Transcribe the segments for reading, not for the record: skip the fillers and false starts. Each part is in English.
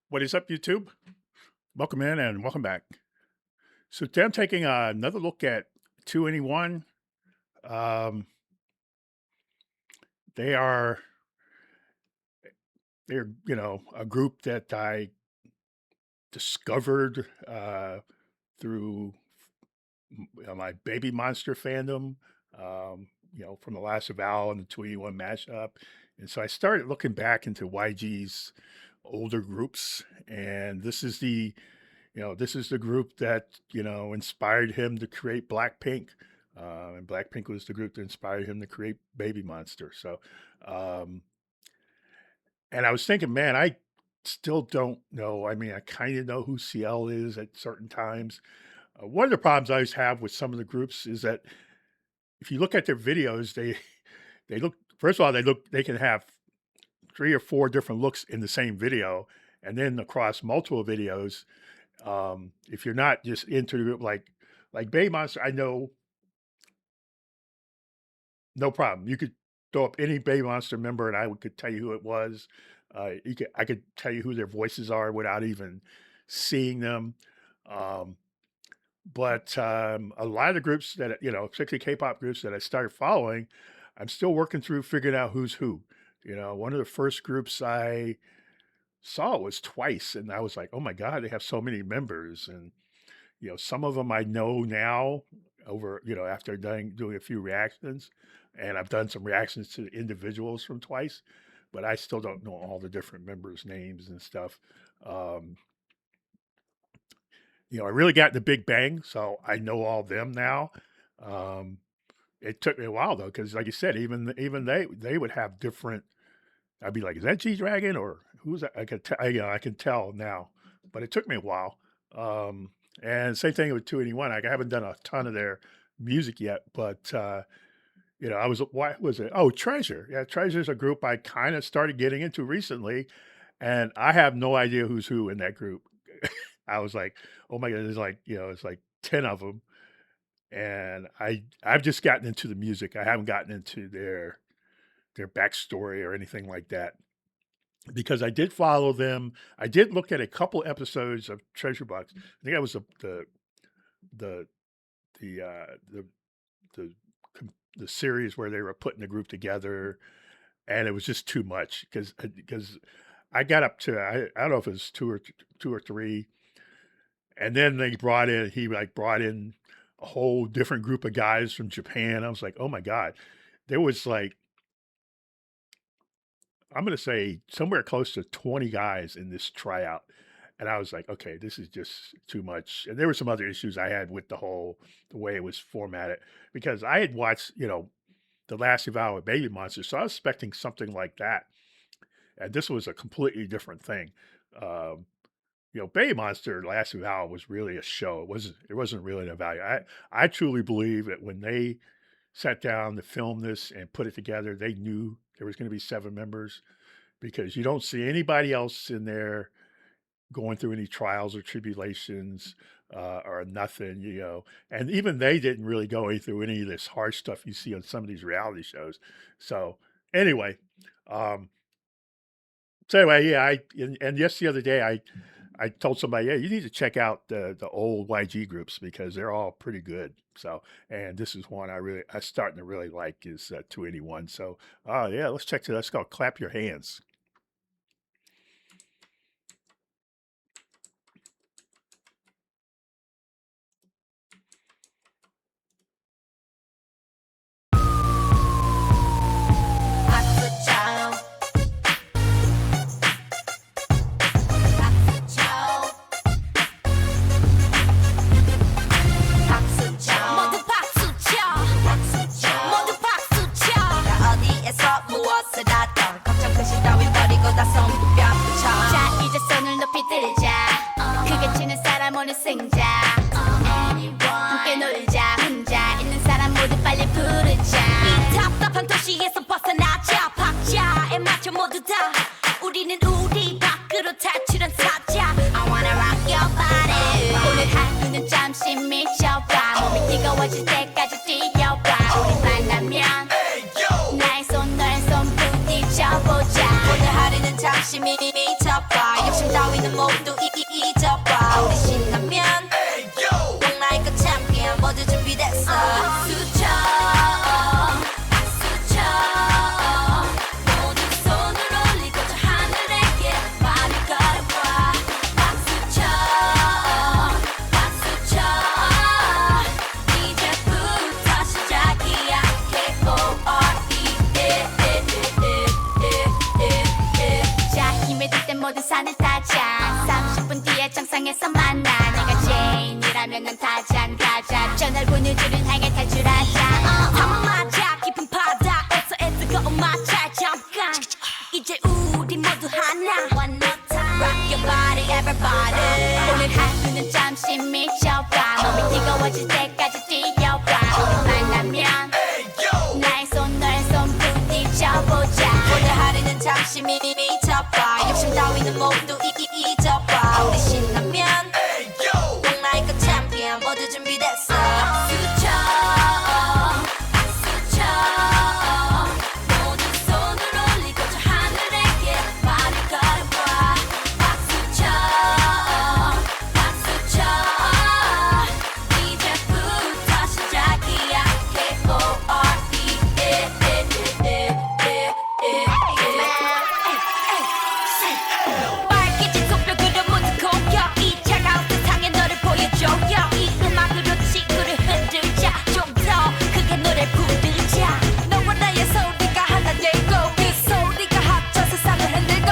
What is up, YouTube? Welcome in and welcome back. So today I'm taking another look at 2anyone. Um, they are they're a group that I discovered through my Baby Monster fandom. From the Last of Al and the 2anyone mashup, and so I started looking back into YG's older groups, and this is the group that inspired him to create Blackpink, and Blackpink was the group that inspired him to create Baby Monster. So, um, and I was thinking, man, I still don't know. I mean, I kind of know who CL is at certain times. One of the problems I always have with some of the groups is that if you look at their videos, they look. First of all, they can have three or four different looks in the same video, and then across multiple videos. If you're not just into the group, like Bay Monster, I know no problem. You could throw up any Bay Monster member, and could tell you who it was. I could tell you who their voices are without even seeing them. Um, but a lot of the groups that particularly K-pop groups that I started following, I'm still working through figuring out who's who. One of the first groups I saw was Twice, and I was like, oh my god, they have so many members. And some of them I know now over after doing a few reactions, and I've done some reactions to the individuals from Twice, but I still don't know all the different members names and stuff. um I really got the Big Bang, so I know all them now. um it took me a while though, because like you said, even they would have different. I'd be like, "Is that G Dragon or who's that?" I could I can tell now, but it took me a while. And same thing with 2anyone. I haven't done a ton of their music yet, but I was what was it? Oh, Treasure. Yeah, Treasure's a group I kind of started getting into recently, and I have no idea who's who in that group. I was like, "Oh my god!" There's like it's like 10 of them, and I've just gotten into the music. I haven't gotten into their backstory or anything like that, because I did follow them. I did look at a couple episodes of Treasure Box. I think that was the the the the the series where they were putting the group together, and it was just too much because I got up to I don't know if it was two or three, and then he like brought in a whole different group of guys from Japan. I was like, oh my god, there was like, I'm gonna say somewhere close to 20 guys in this tryout. And I was like, okay, this is just too much. And there were some other issues I had with the way it was formatted, because I had watched, The Last Eval with Baby Monster. So I was expecting something like that. And this was a completely different thing. Um, Baby Monster Last Eval was really a show. It wasn't really an evaluation. I truly believe that when they sat down to film this and put it together, they knew there was going to be 7 members, because you don't see anybody else in there going through any trials or tribulations, or nothing, and even they didn't really go through any of this harsh stuff you see on some of these reality shows. So anyway, um, yeah, and yes, the other day I told somebody, yeah, you need to check out the old YG groups, because they're all pretty good. So, and this is one I starting to really like, is 2anyone. So, yeah, let's go. Clap your hands. 박수 쳐 박수 쳐 박수 쳐 모두 박수 쳐 박수 쳐 모두 박수 쳐 자 어디에서 무엇을 하던 걱정 그 따위 우주를 향해 탈출하자 사막 맞아 깊은 바다에서 뜨거운 마찰 잠깐 이제 우리 모두 하나 One more time Rock your body everybody 오늘 하루는 잠시 미쳐봐 몸이 뜨거워질 때까지 뛰어봐 오늘 만나면 나의 손 너의 손 부딪혀보자 오늘 하루는 잠시 미쳐봐 욕심 따위는 모두 잊어봐 우리 신나면 Walk like a champion 모두 준비됐어 스쳐 스쳐 모두 손을 올리고 저 하늘에게 말을 걸어봐 박수쳐 박수쳐 이제부터 시작이야 빨개진 손뼉으로 모두 공격 이 차가운 세상에 너를 보여줘 이 음악으로 지구를 흔들자 좀 더 크게 노래 부르자 너와 나의 소리가 하나 되고 그 소리가 합쳐 세상을 흔들고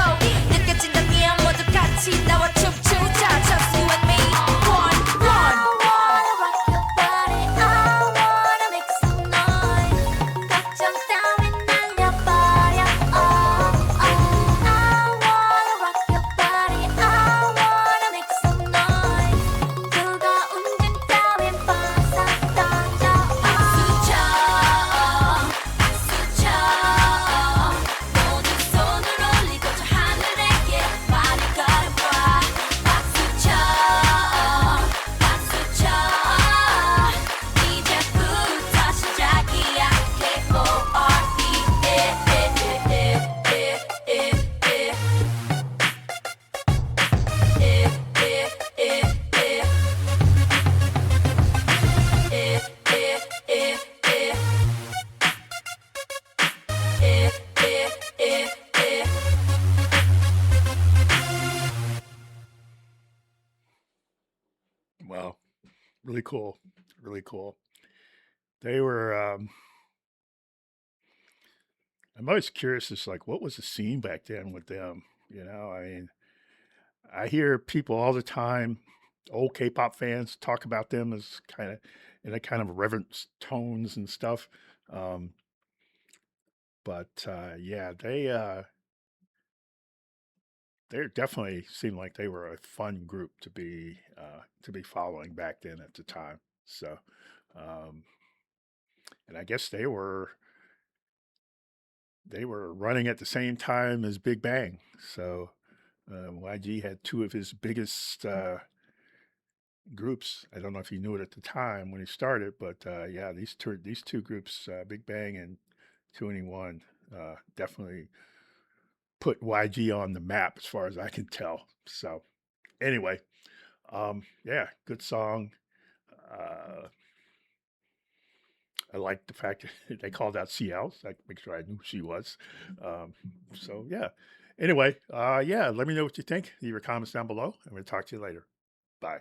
느껴진다면 모두 같이 나와 춤추자 Just you and me One I wanna rock your body I wanna make some noise 걱정 따윈 날려버려 I wanna rock your body I wanna make some noise 뜨거운 진 따윈 벗어 던져 스쳐 스쳐 모두 손을 올리고 저 하늘에게 말을 걸어봐 박수쳐 박수쳐 이제부터 시작이야 Wow, really cool, really cool. They were. I'm always curious, as like, what was the scene back then with them? I mean, I hear people all the time, old K-pop fans, talk about them as kind of in a kind of reverent tones and stuff. Um, but yeah, they definitely seemed like they were a fun group to be following back then at the time. So, um, and I guess they were running at the same time as Big Bang. So YG had two of his biggest groups. I don't know if he knew it at the time when he started, but yeah, these two groups, Big Bang and 2NE1, definitely put YG on the map as far as I can tell. So anyway, yeah, good song. Uh, I like the fact that they called out CL. So I make sure I knew who she was. So yeah. Anyway, yeah, let me know what you think. Leave your comments down below. I'm going to talk to you later. Bye.